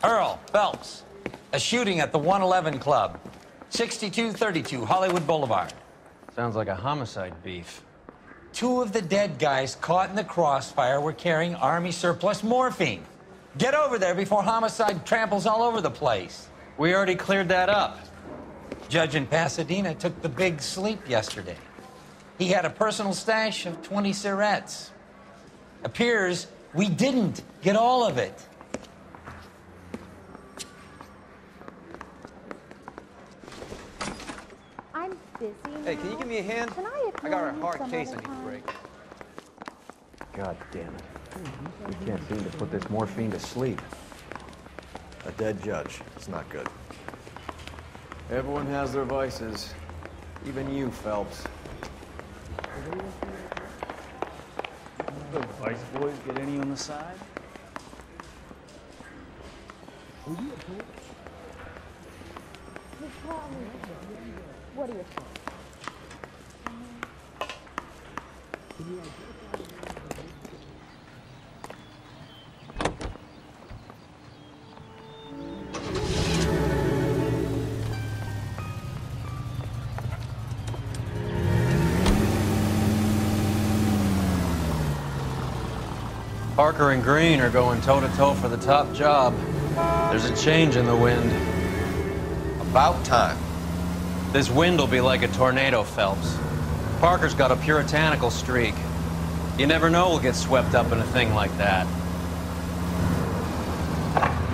Earl Phelps, a shooting at the 111 Club, 6232 Hollywood Boulevard. Sounds like a homicide beef. 2 of the dead guys caught in the crossfire were carrying Army surplus morphine. Get over there before homicide tramples all over the place. We already cleared that up. Judge in Pasadena took the big sleep yesterday. He had a personal stash of 20 cigarettes. Appears we didn't get all of it. I'm busy now. Hey, can you give me a hand? Can I got a attend hard some case I other need to time? break. God damn it. We can't seem to put this morphine to sleep. A dead judge. It's not good. Everyone has their vices. Even you, Phelps. The Vice boys get any on the side? What do you think? Parker and Green are going toe-to-toe for the top job. There's a change in the wind. About time. This wind will be like a tornado, Phelps. Parker's got a puritanical streak. You never know we'll get swept up in a thing like that.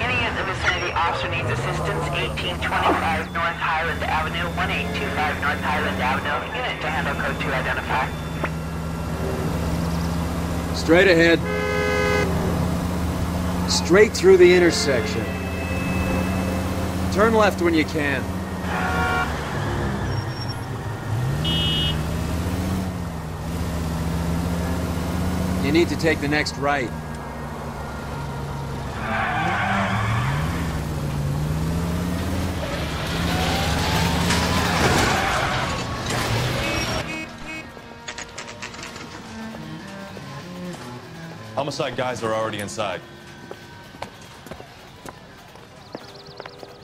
Any in the vicinity officer needs assistance, 1825 North Highland Avenue, 1825 North Highland Avenue. Unit to handle code 2 identify. Straight ahead. Straight through the intersection. Turn left when you can. You need to take the next right. Homicide guys are already inside.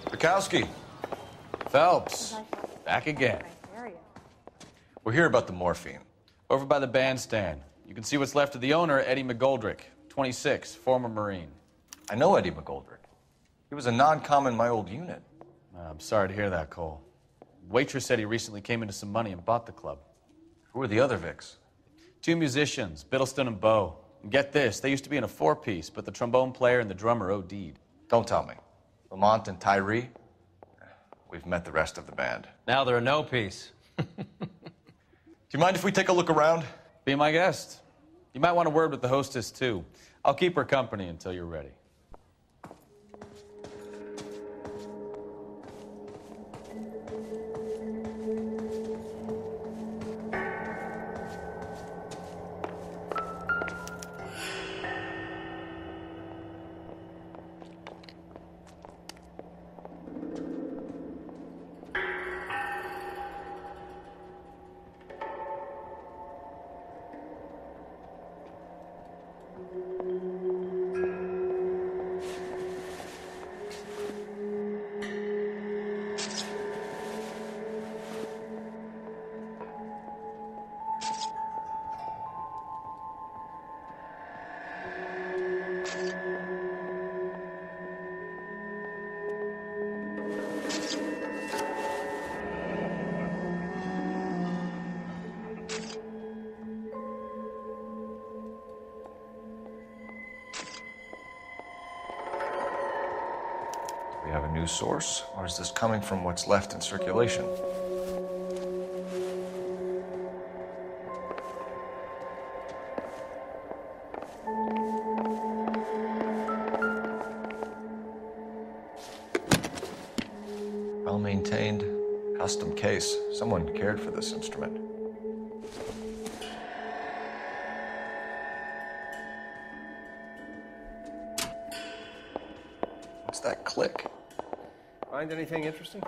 Bukowski. Phelps. Back again. We're here about the morphine. Over by the bandstand. You can see what's left of the owner, Eddie McGoldrick, 26, former Marine. I know Eddie McGoldrick. He was a non-com in my old unit. I'm sorry to hear that, Cole. Waitress said he recently came into some money and bought the club. Who are the other Vics? 2 musicians, Biddleston and Bowe. And get this, they used to be in a 4-piece, but the trombone player and the drummer OD'd. Don't tell me. Lamont and Tyree? We've met the rest of the band. Now they're a no-piece. Do you mind if we take a look around? Be my guest. You might want a word with the hostess, too. I'll keep her company until you're ready. We have a new source, or is this coming from what's left in circulation? Well-maintained, custom case. Someone cared for this instrument. What's that click? Find anything interesting?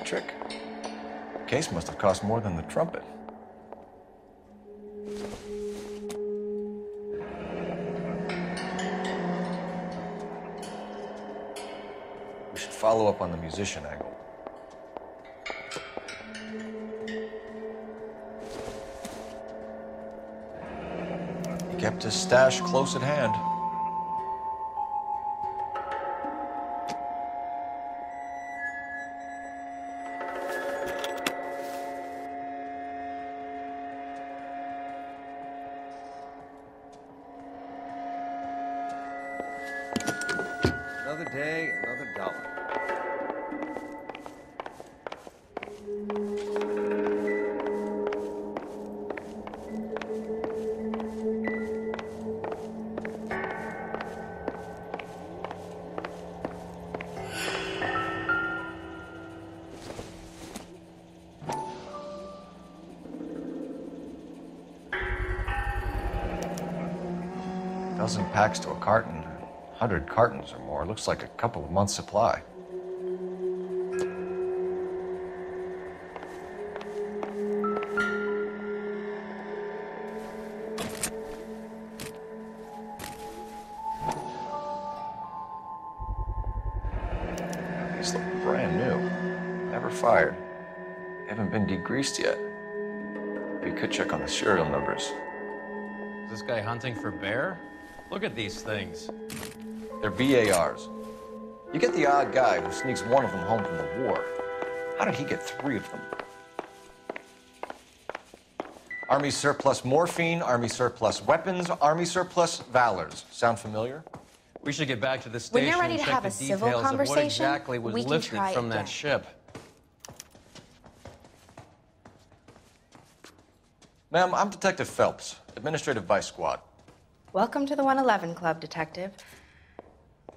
trick? The case must have cost more than the trumpet. We should follow up on the musician angle. He kept his stash close at hand. Another day, another dollar. Dozen packs to a carton. 100 cartons or more. Looks like a couple of months' supply. These look brand new. Never fired. They haven't been degreased yet. We could check on the serial numbers. Is this guy hunting for bear? Look at these things. They're BARs. You get the odd guy who sneaks one of them home from the war. How did he get 3 of them? Army surplus morphine, Army surplus weapons, Army surplus valors. Sound familiar? We should get back to the When station you're ready and to check have the a civil details of what conversation, exactly was we can lifted try from that again. ship. Ma'am, I'm Detective Phelps, Administrative Vice Squad. Welcome to the 111 Club, Detective.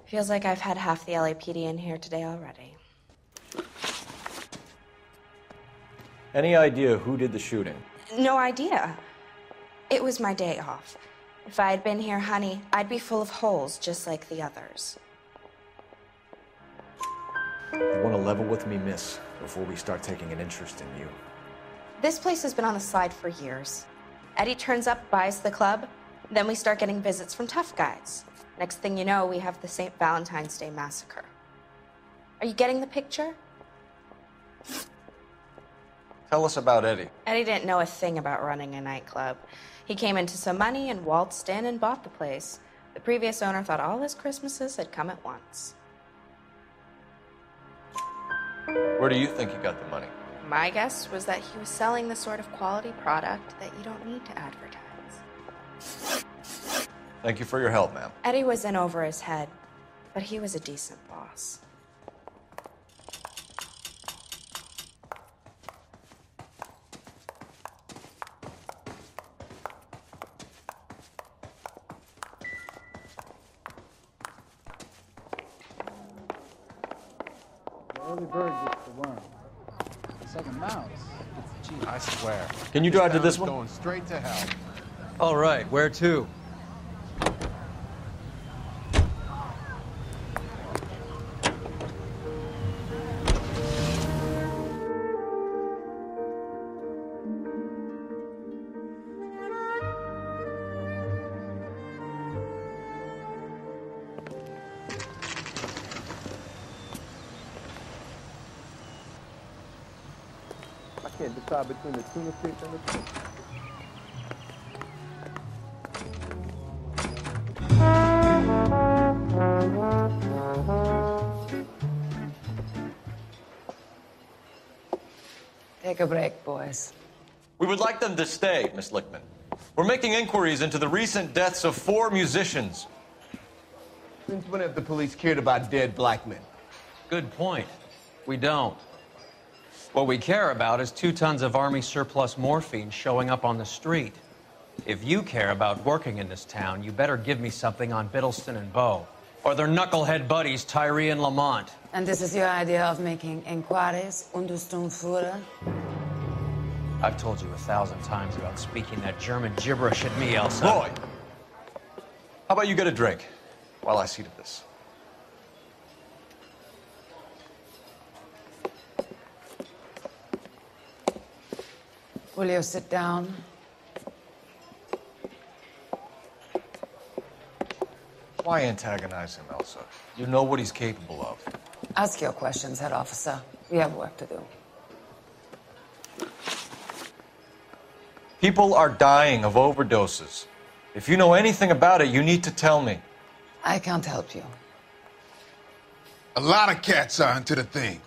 Feels like I've had half the LAPD in here today already. Any idea who did the shooting? No idea. It was my day off. If I had been here, honey, I'd be full of holes just like the others. You want to level with me, miss, before we start taking an interest in you. This place has been on the slide for years. Eddie turns up, buys the club, then we start getting visits from tough guys. Next thing you know, we have the St. Valentine's Day massacre. Are you getting the picture? Tell us about Eddie. Eddie didn't know a thing about running a nightclub. He came into some money and waltzed in and bought the place. The previous owner thought all his Christmases had come at once. Where do you think he got the money? My guess was that he was selling the sort of quality product that you don't need to advertise. Thank you for your help, ma'am. Eddie was in over his head, but he was a decent boss. The early bird gets the worm. The second mouse gets the cheese. I swear. Can you drive to this town's one? Going straight to hell. All right, where to? I can't decide between the tuna fish and the fish. Take a break, boys. We would like them to stay, Miss Lichtman. We're making inquiries into the recent deaths of 4 musicians. Since when have the police cared about dead black men? Good point. We don't. What we care about is 2 tons of Army surplus morphine showing up on the street. If you care about working in this town, you better give me something on Biddleston and Bow, or their knucklehead buddies Tyree and Lamont. And this is your idea of making inquiries under Sturmführer? I've told you 1,000 times about speaking that German gibberish at me, Elsa. Roy! How about you get a drink while I see to this? Will you sit down? Why antagonize him, Elsa? You know what he's capable of. Ask your questions, head officer. We have work to do. People are dying of overdoses. If you know anything about it, you need to tell me. I can't help you. A lot of cats are into the thing.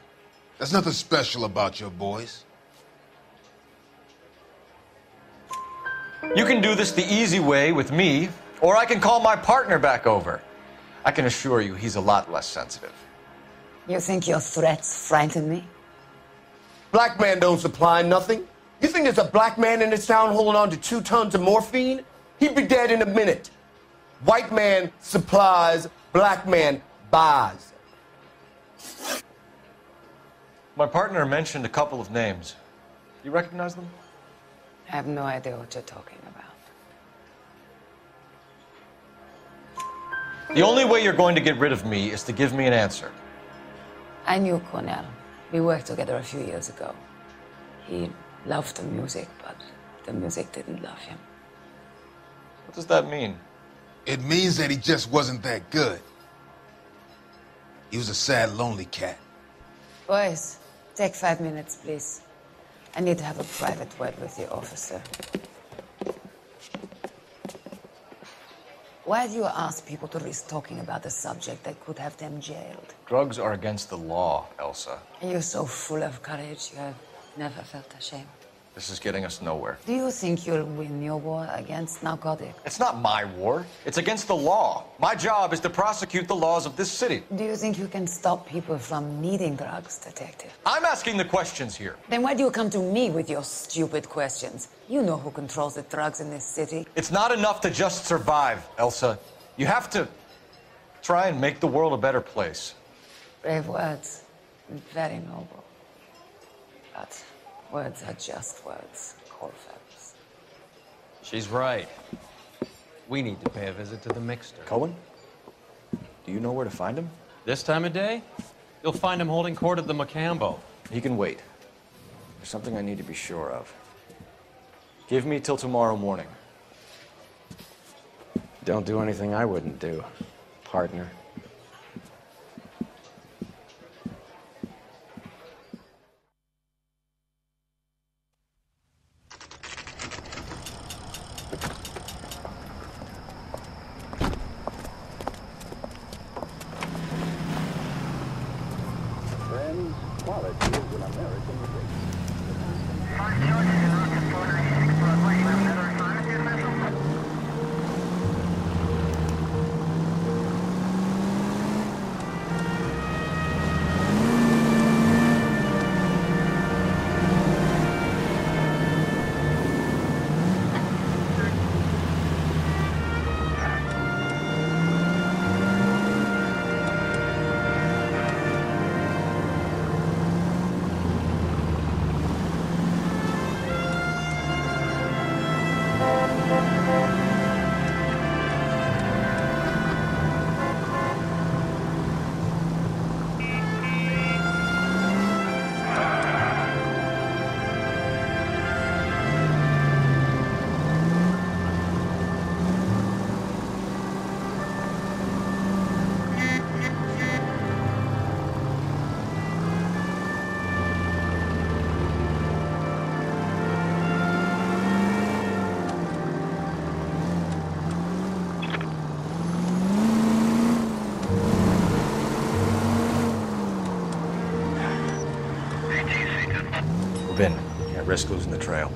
There's nothing special about your boys. You can do this the easy way with me, or I can call my partner back over. I can assure you he's a lot less sensitive. You think your threats frighten me? Black man don't supply nothing. You think there's a black man in this town holding on to 2 tons of morphine? He'd be dead in a minute. White man supplies, black man buys. My partner mentioned a couple of names. You recognize them? I have no idea what you're talking about. The only way you're going to get rid of me is to give me an answer. I knew Cornell. We worked together a few years ago. He loved the music, but the music didn't love him. What does that mean? It means that he just wasn't that good. He was a sad, lonely cat. Boys, take 5 minutes, please. I need to have a private word with the officer. Why do you ask people to risk talking about a subject that could have them jailed? Drugs are against the law, Elsa. And you're so full of courage, you have never felt ashamed. This is getting us nowhere. Do you think you'll win your war against narcotics? It's not my war. It's against the law. My job is to prosecute the laws of this city. Do you think you can stop people from needing drugs, detective? I'm asking the questions here. Then why do you come to me with your stupid questions? You know who controls the drugs in this city. It's not enough to just survive, Elsa. You have to try and make the world a better place. Brave words. Very noble. But words are just words, Phelps. She's right. We need to pay a visit to the mixer. Cohen? Do you know where to find him? This time of day? You'll find him holding court at the Macambo. He can wait. There's something I need to be sure of. Give me till tomorrow morning. Don't do anything I wouldn't do, partner. Can't risk losing the trail.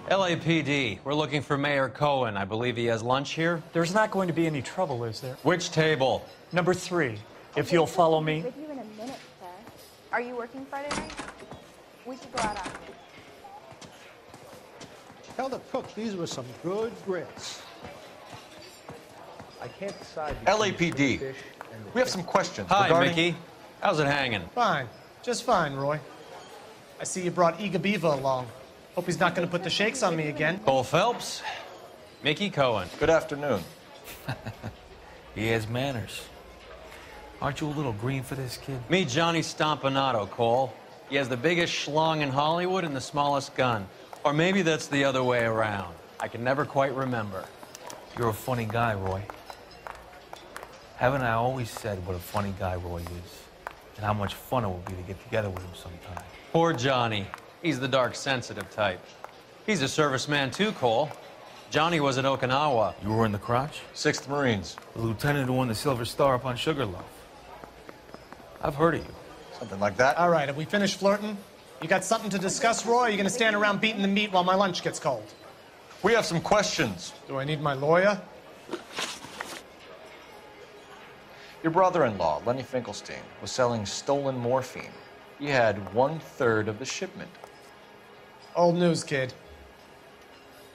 LAPD, we're looking for Mayor Cohen. I believe he has lunch here. There's not going to be any trouble, is there? Which table? Number 3, if you'll follow me. With you in a minute, sir. Are you working Friday night? We should go out after. Tell the cook these were some good grits. I can't decide. LAPD. We have some questions. Hi, regarding... Mickey. How's it hanging? Fine. Just fine, Roy. I see you brought Eager Beaver along. Hope he's not going to put the shakes on me again. Cole Phelps. Mickey Cohen. Good afternoon. He has manners. Aren't you a little green for this kid? Meet Johnny Stompanato, Cole. He has the biggest schlong in Hollywood and the smallest gun. Or maybe that's the other way around. I can never quite remember. You're a funny guy, Roy. Haven't I always said what a funny guy Roy is? And how much fun it would be to get together with him sometime. Poor Johnny. He's the dark, sensitive type. He's a serviceman too, Cole. Johnny was at Okinawa. You were in the crotch? 6th Marines. The lieutenant who won the Silver Star up on Sugarloaf. I've heard of you. Something like that. All right, have we finished flirting? You got something to discuss, Roy, or are you going to stand around beating the meat while my lunch gets cold? We have some questions. Do I need my lawyer? Your brother-in-law, Lenny Finkelstein, was selling stolen morphine. He had 1/3 of the shipment. Old news, kid.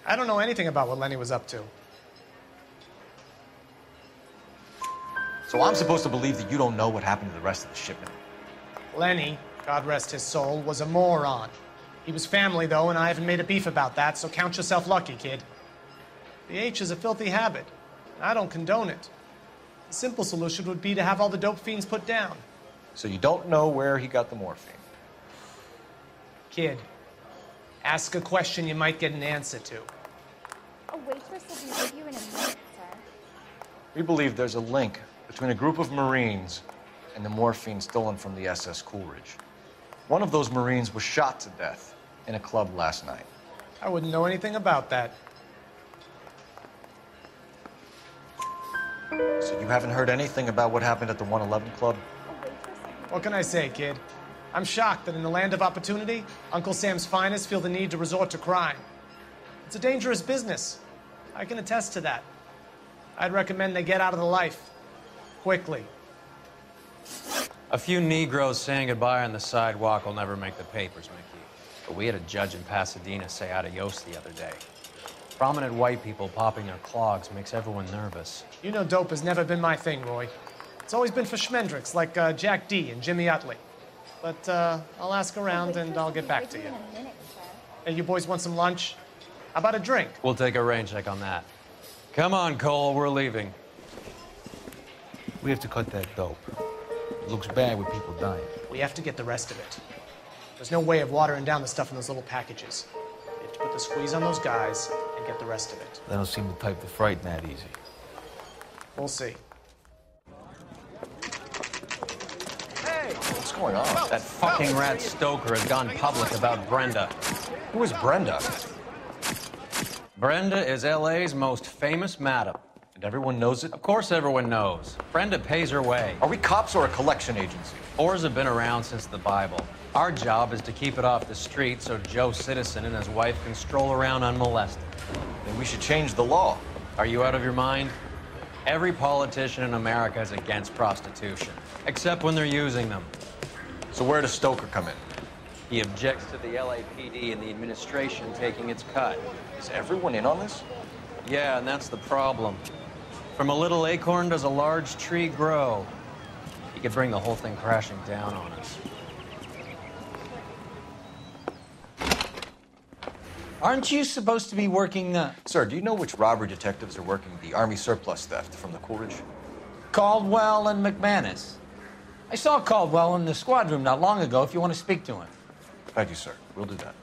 I don't know anything about what Lenny was up to. So I'm supposed to believe that you don't know what happened to the rest of the shipment? Lenny, God rest his soul, was a moron. He was family, though, and I haven't made a beef about that, so count yourself lucky, kid. The H is a filthy habit. And I don't condone it. The simple solution would be to have all the dope fiends put down. So you don't know where he got the morphine? Kid, ask a question you might get an answer to. A waitress will be with you in a minute, sir. We believe there's a link between a group of Marines and the morphine stolen from the SS Coolidge. One of those Marines was shot to death in a club last night. I wouldn't know anything about that. So you haven't heard anything about what happened at the 111 Club? What can I say, kid? I'm shocked that in the land of opportunity, Uncle Sam's finest feel the need to resort to crime. It's a dangerous business. I can attest to that. I'd recommend they get out of the life. Quickly. A few Negroes saying goodbye on the sidewalk will never make the papers, Mickey. But we had a judge in Pasadena say adios the other day. Prominent white people popping their clogs makes everyone nervous. You know dope has never been my thing, Roy. It's always been for schmendricks like Jack D. and Jimmy Utley. But I'll ask around and I'll get back to you. Hey, you boys want some lunch? How about a drink? We'll take a rain check on that. Come on, Cole, we're leaving. We have to cut that dope. It looks bad with people dying. We have to get the rest of it. There's no way of watering down the stuff in those little packages. We have to put the squeeze on those guys and get the rest of it. They don't seem the type to frighten that easy. We'll see. Hey, what's going on? That fucking rat Stoker has gone public about Brenda. Who is Brenda? Brenda is LA's most famous madam. And everyone knows it? Of course everyone knows. Brenda pays her way. Are we cops or a collection agency? Whores have been around since the Bible. Our job is to keep it off the street so Joe Citizen and his wife can stroll around unmolested. Then we should change the law. Are you out of your mind? Every politician in America is against prostitution, except when they're using them. So where does Stoker come in? He objects to the LAPD and the administration taking its cut. Is everyone in on this? Yeah, and that's the problem. From a little acorn does a large tree grow. He could bring the whole thing crashing down on us. Aren't you supposed to be working the... Sir, do you know which robbery detectives are working the Army surplus theft from the Coolidge? Caldwell and McManus. I saw Caldwell in the squad room not long ago if you want to speak to him. Thank you, sir. We'll do that.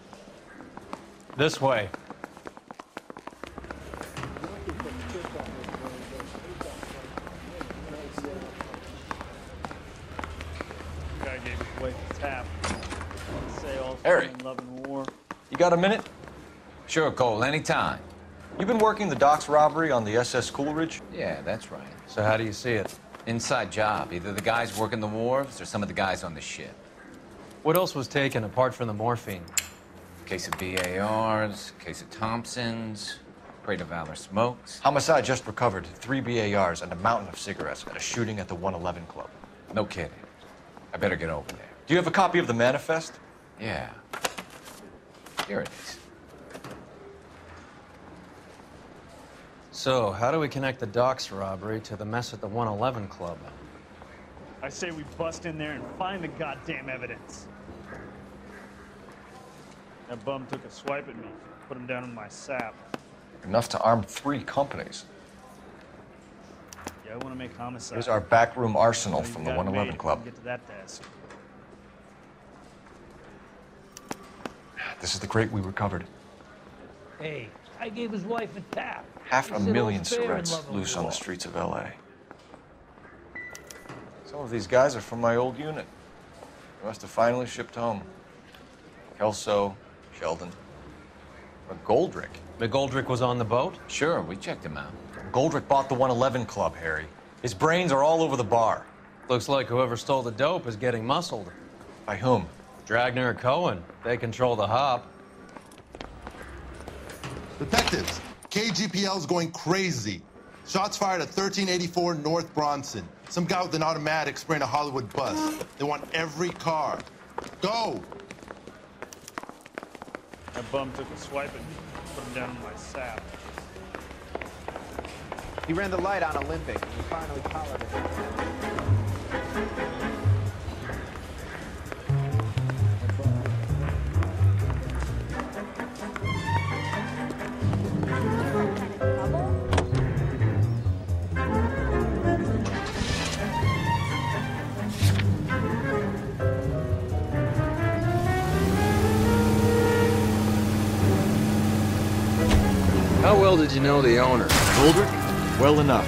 This way. Guy gave his wife a tap. Harry, love and war. you got a minute? Sure, Cole, anytime. You've been working the docks robbery on the SS Coolidge? Yeah, that's right. So how do you see it? Inside job. Either the guys working the wharves or some of the guys on the ship. What else was taken apart from the morphine? Case of BARs, case of Thompsons, crate of Valor smokes. Homicide just recovered 3 BARs and a mountain of cigarettes at a shooting at the 111 Club. No kidding. I better get over there. Do you have a copy of the manifest? Yeah. Here it is. So, how do we connect the docks robbery to the mess at the 111 Club? I say we bust in there and find the goddamn evidence. That bum took a swipe at me. Put him down in my sap. Enough to arm 3 companies. Yeah, I want to make homicide. Here's our backroom arsenal from the 111 Club. Get to that desk. This is the crate we recovered. Hey, I gave his wife a tap. 500,000 cigarettes loose on the streets of LA. Some of these guys are from my old unit. They must have finally shipped home. Kelso, Sheldon, McGoldrick. McGoldrick was on the boat? Sure, we checked him out. McGoldrick bought the 111 Club, Harry. His brains are all over the bar. Looks like whoever stole the dope is getting muscled. By whom? Dragner or Cohen. They control the hop. Detectives, KGPL's going crazy. Shots fired at 1384 North Bronson. Some guy with an automatic spraying a Hollywood bus. They want every car. Go! That bum took a swipe at me. Put him down in my sap. He ran the light on Olympic, and we finally collared him. How well did you know the owner? Goldrick? Well enough.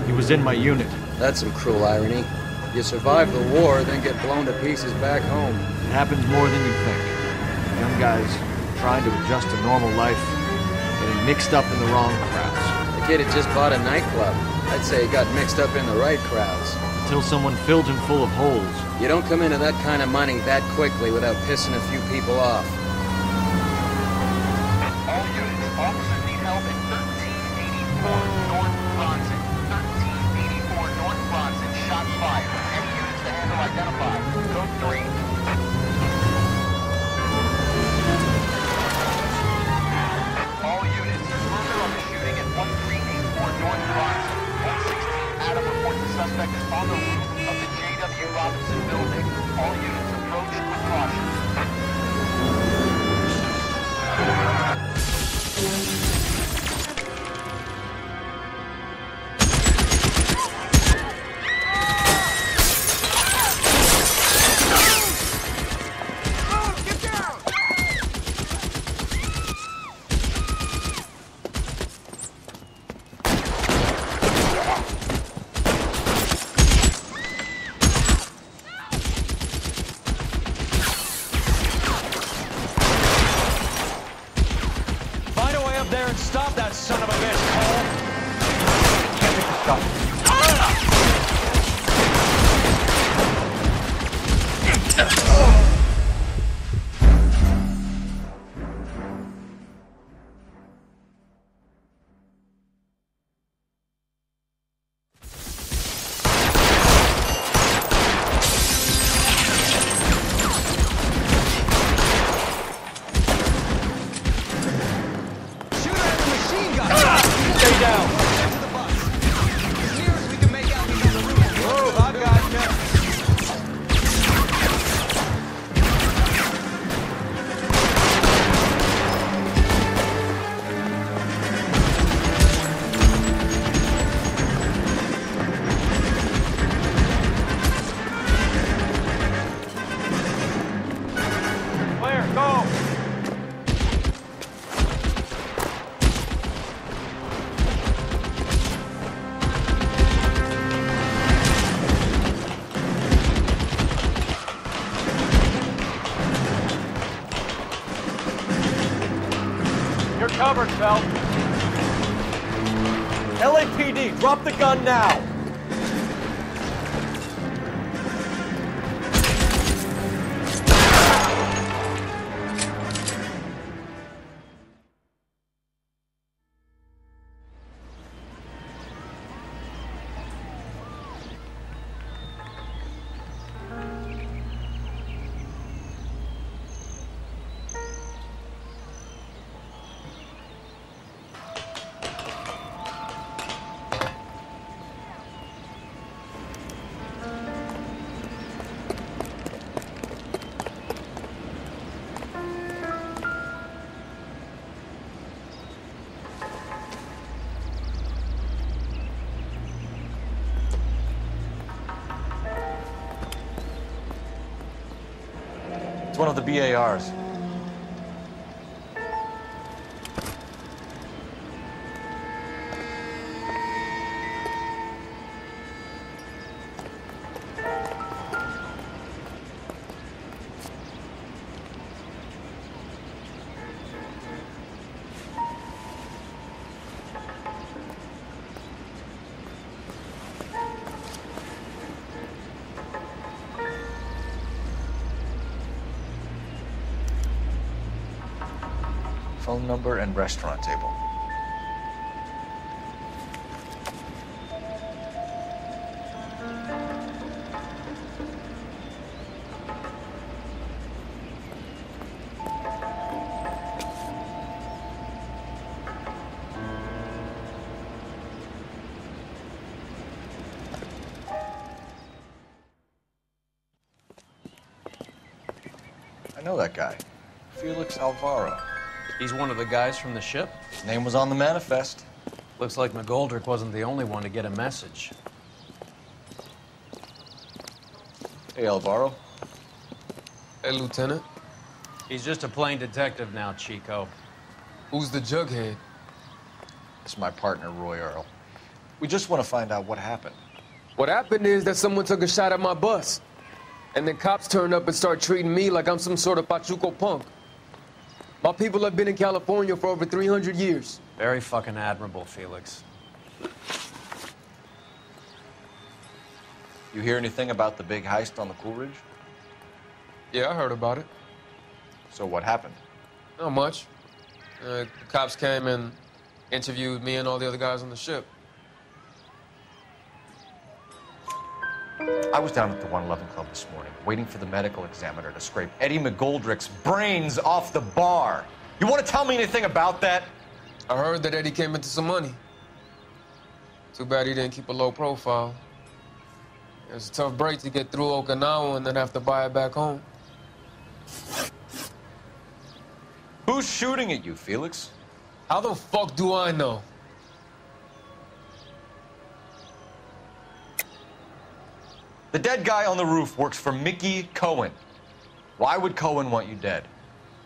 He was in my unit. That's some cruel irony. You survive the war, then get blown to pieces back home. It happens more than you think. Young guys trying to adjust to normal life, getting mixed up in the wrong crowds. The kid had just bought a nightclub. I'd say he got mixed up in the right crowds. Until someone filled him full of holes. You don't come into that kind of money that quickly without pissing a few people off. All units, officers need help at 1384 North Bronson. 1384 North Bronson, shots fired. Any units to handle identified. Code 3. All units, further on the shooting at 1384 North Bronson. 116 Adam reports the suspect is on the roof of the J.W. Robinson building. All units approach with caution. Find a way up there and stop that son of a bitch, Cole. Can't make the shot. Stay down. Move, I've got you. Clear, go. You're covered, Phelps. LAPD, drop the gun now. one of the BARs. Phone number and restaurant table. I know that guy. Felix Alvaro. He's one of the guys from the ship? His name was on the manifest. Looks like McGoldrick wasn't the only one to get a message. Hey, Alvaro. Hey, Lieutenant. He's just a plain detective now, Chico. Who's the jughead? It's my partner, Roy Earl. We just want to find out what happened. What happened is that someone took a shot at my bus. And then cops turned up and started treating me like I'm some sort of Pachuco punk. My people have been in California for over 300 years. Very fucking admirable, Felix. You hear anything about the big heist on the Coolidge? Yeah, I heard about it. So what happened? Not much. The cops came and interviewed me and all the other guys on the ship. I was down at the 111 Club this morning, waiting for the medical examiner to scrape Eddie McGoldrick's brains off the bar. You want to tell me anything about that? I heard that Eddie came into some money. Too bad he didn't keep a low profile. It was a tough break to get through Okinawa and then have to buy it back home. Who's shooting at you, Felix? How the fuck do I know? The dead guy on the roof works for Mickey Cohen. Why would Cohen want you dead?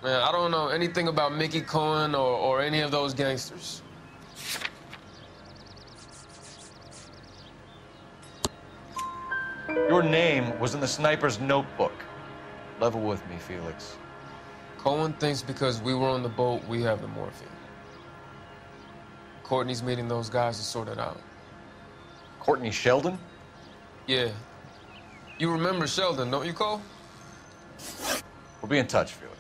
Man, I don't know anything about Mickey Cohen or any of those gangsters. Your name was in the sniper's notebook. Level with me, Felix. Cohen thinks because we were on the boat, we have the morphine. Courtney's meeting those guys to sort it out. Courtney Sheldon? Yeah. You remember Sheldon, don't you, Cole? We'll be in touch, Felix.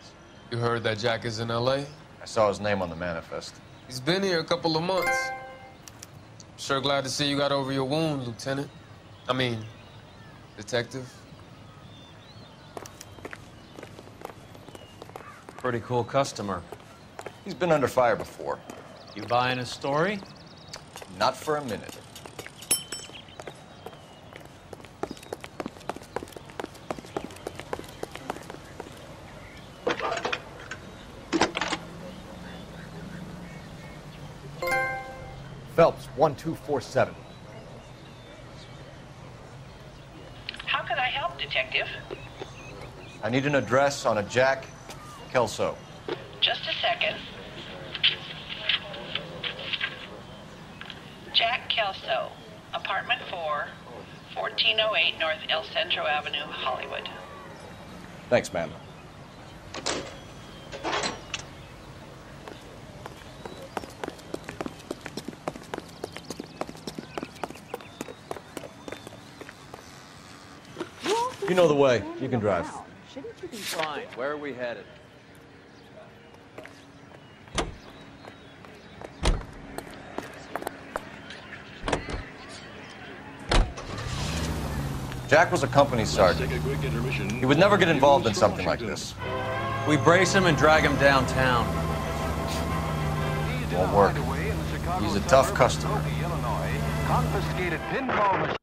You heard that Jack is in L.A.? I saw his name on the manifest. He's been here a couple of months. Sure glad to see you got over your wound, Lieutenant. I mean, Detective. Pretty cool customer. He's been under fire before. You buying his story? Not for a minute. Phelps, 1247. How can I help, Detective? I need an address on a Jack Kelso. Just a second. Jack Kelso, apartment 4, 1408 North El Centro Avenue, Hollywood. Thanks, ma'am. You know the way. You can drive. Shouldn't you be fine? Where are we headed? Jack was a company sergeant. He would never get involved in something like this. We brace him and drag him downtown. Won't work. He's a tough customer. Confiscated pinball machine.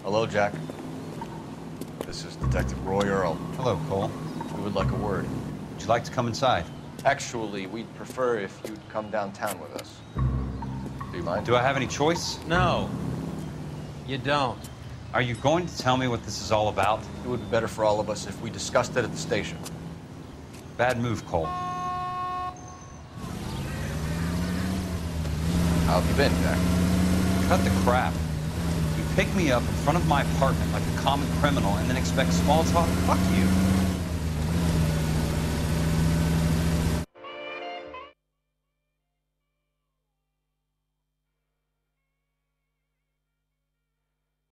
Hello, Jack. This is Detective Roy Earl. Hello, Cole. We would like a word. Would you like to come inside? Actually, we'd prefer if you'd come downtown with us. Do you mind? Do I have any choice? No. You don't. Are you going to tell me what this is all about? It would be better for all of us if we discussed it at the station. Bad move, Cole. How have you been, Jack? Cut the crap. You pick me up in front of my apartment like a common criminal and then expect small talk? Fuck you.